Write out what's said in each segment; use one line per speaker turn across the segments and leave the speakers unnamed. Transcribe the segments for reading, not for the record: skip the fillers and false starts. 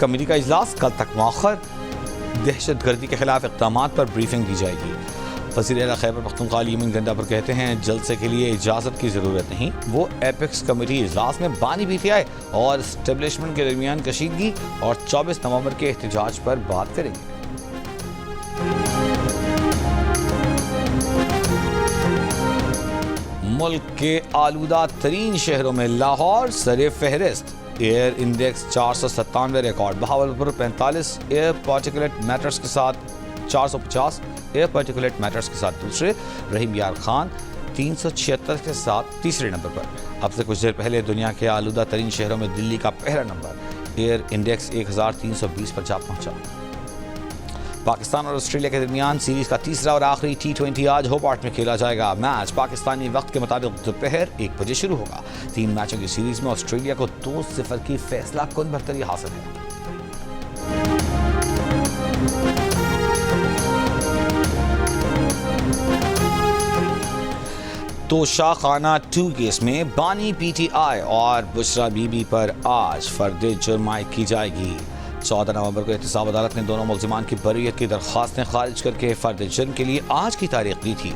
Committee का इजलास कल तक मौखर। दहशतगर्दी के खिलाफ इक़दाम पर ब्रीफिंग दी जाएगी। वज़ीर आला खैबर पख्तूनख्वा यमीन गंडापुर कहते हैं जलसे के लिए इजाज़त की ज़रूरत नहीं, वो एपेक्स कमेटी इजलास में बानी PTI और इस्टेब्लिशमेंट के दरमियान कशीदगी और 24 नवंबर के एहतजाज पर बात करेंगे। मुल्क के आलूदा तरीन शहरों में लाहौर सरे फहरिस्त। Air index 497 record. Bahawalpur 45 air particulate matters के साथ 450 एयर पार्टिकुलेट मैटर्स के साथ दूसरे। रहीम यार खान 376 के साथ तीसरे नंबर पर। अब से कुछ देर पहले दुनिया के आलूदा तरीन शहरों में दिल्ली का पहला नंबर एयर इंडेक्स 1320 पर जा पहुंचा। पाकिस्तान और ऑस्ट्रेलिया के दरमियान सीरीज का तीसरा और आखिरी T20 आज होबार्ट में खेला जाएगा। मैच पाकिस्तानी वक्त के मुताबिक दोपहर 1 बजे शुरू होगा। 3 मैचों की सीरीज में ऑस्ट्रेलिया को 2-0 की फैसला कुन बढ़तरी हासिल है। तोशा खाना 2 केस में बानी PTI और बुशरा बीबी पर आज फर्द जुर्म आयद की जाएगी। 14 नवंबर को एहतसाब अदालत ने दोनों मुल्जिमान की बरीयत की दरख्वास्तें खारिज करके फर्द जुर्म के लिए आज की तारीख दी थी।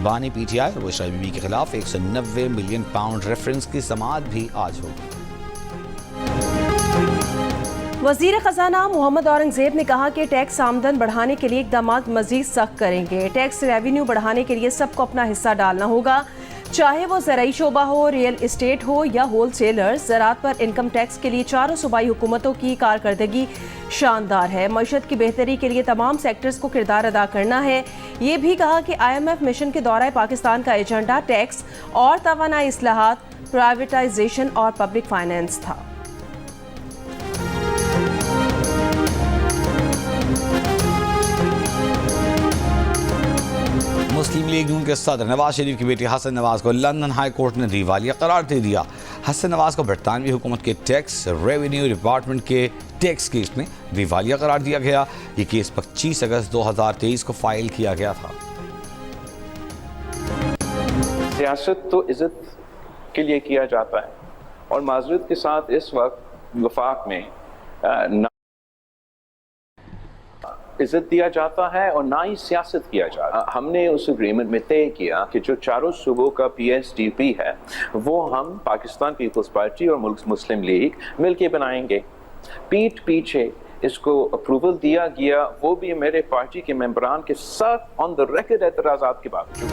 बानी PTI और बुशरा बीबी के खिलाफ 190 मिलियन पाउंड रेफरेंस की समाअत भी आज होगी।
वज़ीर ख़ज़ाना मोहम्मद औरंगज़ेब ने कहा कि टैक्स आमदन बढ़ाने के लिए इक़दाम मज़ीद सख्त करेंगे। टैक्स रेवेन्यू बढ़ाने के लिए सबको अपना हिस्सा डालना होगा, चाहे वो ज़राई शोबा हो, रियल इस्टेट हो या होलसेलर्स। ज़राअत पर इनकम टैक्स के लिए चारों सूबाई हुकूमतों की कारकर्दगी शानदार है। मईशत की बेहतरी के लिए तमाम सेक्टर्स को किरदार अदा करना है। ये भी कहा कि IMF मिशन के दौरान पाकिस्तान का एजेंडा टैक्स और तवानाई इस्लाहात, प्राइवेटाइजेशन और पब्लिक फाइनेंस था।
मुस्लिम लीग नून के सदर नवाज शरीफ की बेटी हसन नवाज को लंदन हाई कोर्ट ने दिवालिया करार दे दिया। हसन नवाज को बरतानवी हुकूमत के टैक्स रेवेन्यू डिपार्टमेंट के टैक्स केस में दिवालिया करार दिया गया। ये केस 25 अगस्त 2023 को फाइल किया गया था।
सियासत तो इज्जत के लिए किया जाता है और माजरत के साथ इस वक्त वफाक में ना इज्जत दिया जाता है और ना ही सियासत किया जाता है। हमने उस एग्रीमेंट में तय किया कि जो चारों सूबों का PSDP है वो हम पाकिस्तान पीपल्स पार्टी और मुस्लिम लीग मिलके बनाएंगे। पीठ पीछे इसको अप्रूवल दिया गया, वो भी मेरे पार्टी के मेंबरान के साथ ऑन द रिकॉर्ड एतराज़ात के बावजूद।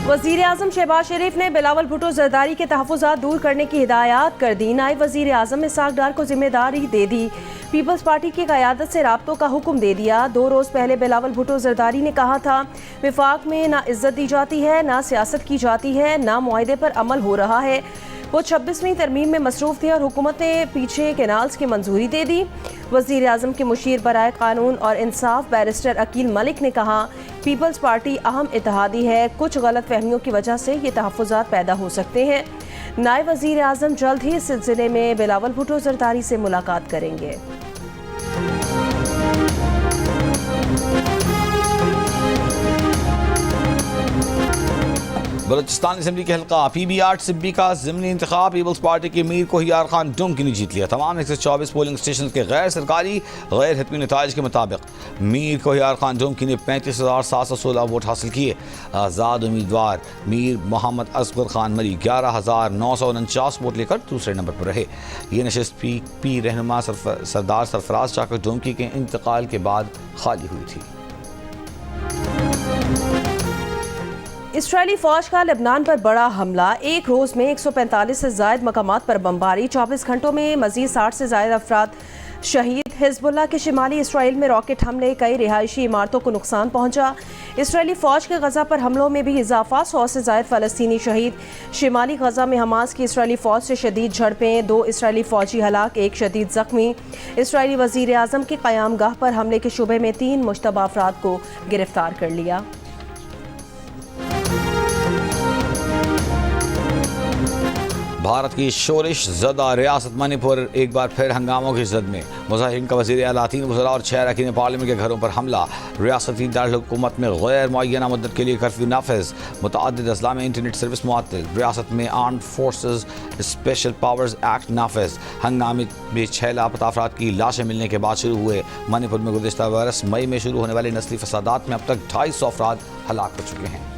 वज़ीर आज़म शहबाज शरीफ ने बिलावल भुट्टो जरदारी के तहफ़्फ़ुज़ात दूर करने की हिदायत कर दी। नायब वज़ीर आज़म इसाक डार को जिम्मेदारी दे दी। पीपल्स पार्टी की क़यादत से राब्तों का हुक्म दे दिया। 2 रोज़ पहले बिलावल भुट्टो जरदारी ने कहा था विफाक में ना इज्जत दी जाती है, ना सियासत की जाती है, ना मुआहदे पर अमल हो रहा है। वो 26वीं तरमीम में मसरूफ़ थे और हुकूमत ने पीछे कैनाल्स की मंजूरी दे दी। वज़ीर आज़म के मुशीर बराए कानून और इंसाफ बैरिस्टर अकील मलिक ने कहा पीपल्स पार्टी अहम इत्तेहादी है, कुछ गलत फहमियों की वजह से ये तहफ़्फ़ुज़ात पैदा हो सकते हैं। नायब वज़ीर आज़म जल्द ही इस सिलसिले में बिलावल भुट्टो जरदारी से मुलाकात करेंगे।
बलूचिस्तान असम्बली के हल्का PB8 सिब्बी का ज़िमनी इंतखाब पीपल्स पार्टी के मीर कोहियार खान डुमकी ने जीत लिया। तमाम 124 पोलिंग स्टेशन के गैर सरकारी गैर हतमी नताइज के मुताबिक मीर कोहियार खान डुमकी ने 35,716 वोट हासिल किए। आज़ाद उम्मीदवार मीर मोहम्मद असगर खान मरी 11,949 वोट लेकर दूसरे नंबर पर रहे। ये नशिस्त PP रहनुमा सरदार सरफराज चाकर डुमकी के इंतकाल के बाद खाली हुई थी।
इसराइली फौज का लेबनान पर बड़ा हमला। एक रोज़ में 145 से ज़ायद मकामात पर बमबारी। 24 घंटों में मज़ीद 60 से ज़ायद अफराद शहीद। हिजबुल्लाह के शिमाली इसराइल में रॉकेट हमले, कई रिहायशी इमारतों को नुकसान पहुंचा। इसराइली फ़ौज के गज़ा पर हमलों में भी इजाफा, 100 से ज़ायद फ़लस्तीनी शहीद। शिमाली गज़ा में हमास की इसराइली फ़ौज से शदीद झड़पें, 2 इसराइली फ़ौजी हलाक, 1 शदीद ज़ख्मी। इसराइली वज़ीर आज़म की क़यामगाह पर हमले के शुबे में 3 मुश्तबा अफराद को गिरफ्तार कर लिया।
भारत की शोरिश ज़दा रियासत मणिपुर एक बार फिर हंगामों की जद में। मुजाहिरीन का वज़ीर आला, 3 वज़रा और 6 अरकान पार्लियामेंट के घरों पर हमला। रियासती दारुल-हुकूमत में गैर मुअय्यना मुद्दत के लिए कर्फ्यू नाफिज। मुतअद्दिद अज़ला में इंटरनेट सर्विस मुअत्तल। रियासत में armed forces special powers act नाफिज। हंगामे में 6 लापता अफराद की लाशें मिलने के बाद शुरू हुए। मणिपुर में गुज़िश्ता बरस मई में शुरू होने वाले नस्ली फसादात में अब तक 250 अफराद हलाक हो चुके हैं।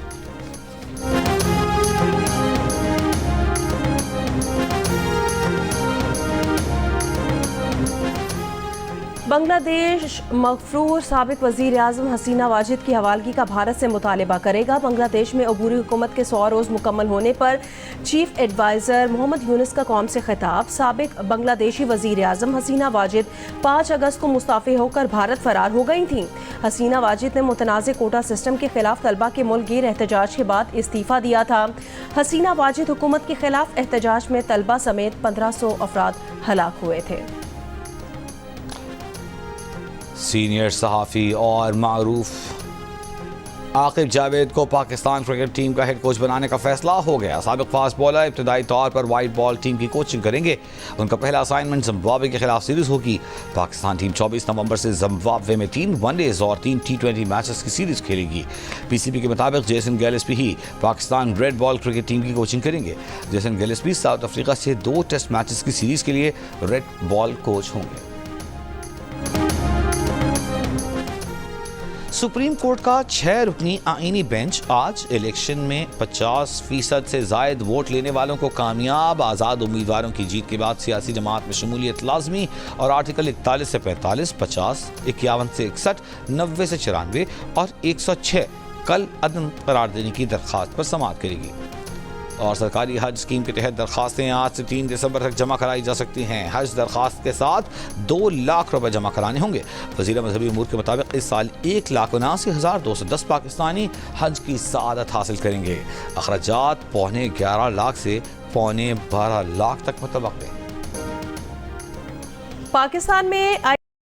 बांग्लादेश मगफूर साबिक वज़ीर आज़म हसीना वाजिद की हवालगी का भारत से मुतालबा करेगा। बांग्लादेश में अबूरी हुकूमत के 100 रोज़ मुकम्मल होने पर चीफ एडवाइज़र मोहम्मद यूनुस का कौम से खिताब। साबिक बांग्लादेशी वज़ीर आज़म हसीना वाजिद 5 अगस्त को मुस्ताफ़ी होकर भारत फरार हो गई थीं। हसीना वाजिद ने मुतनाज़ कोटा सिस्टम के खिलाफ तलबा के मुल्क गिर एहतजाज के बाद इस्तीफ़ा दिया था। हसीना वाजिद हुकूमत के खिलाफ एहतजाज में तलबा समेत 1500 अफराद हलाक हुए थे।
सीनियर सहाफ़ी और मारूफ आकिब जावेद को पाकिस्तान क्रिकेट टीम का हेड कोच बनाने का फैसला हो गया। साबिक फास्ट बॉलर इब्तदाई तौर पर वाइट बॉल टीम की कोचिंग करेंगे। उनका पहला असाइनमेंट जिम्बाब्वे के खिलाफ सीरीज होगी। पाकिस्तान टीम 24 नवंबर से जिम्बाब्वे में 3 वनडेज और 3 T20 मैचेस की सीरीज खेलेगी। पीसीबी के मुताबिक जेसन गिलेस्पी ही Pakistan red ball cricket team की कोचिंग करेंगे। जेसन गिलेस्पी साउथ अफ्रीका से 2 टेस्ट मैचेस की सीरीज के लिए रेड बॉल कोच होंगे। सुप्रीम कोर्ट का 6 रुकनी आईनी बेंच आज इलेक्शन में 50% से जायद वोट लेने वालों को कामयाब आज़ाद उम्मीदवारों की जीत के बाद सियासी जमात में शमूलियत लाजमी और आर्टिकल 41 से 45, 50, 51 से 61, 90 से 94 और 106 कल अदम करार देने की दरख्वास्त पर समाअत करेगी। और सरकारी हज स्कीम के तहत दरखास्तें आज से 3 दिसंबर तक जमा कराई जा सकती हैं। हज दरखास्त के साथ 2 लाख रुपए जमा कराने होंगे। वज़ीर मजहबी उमूर के मुताबिक इस साल 1,79,210 पाकिस्तानी हज की सआदत हासिल करेंगे। अखराजात 11.25 लाख से 12.25 लाख तक मुतवक्किल हैं।
पाकिस्तान में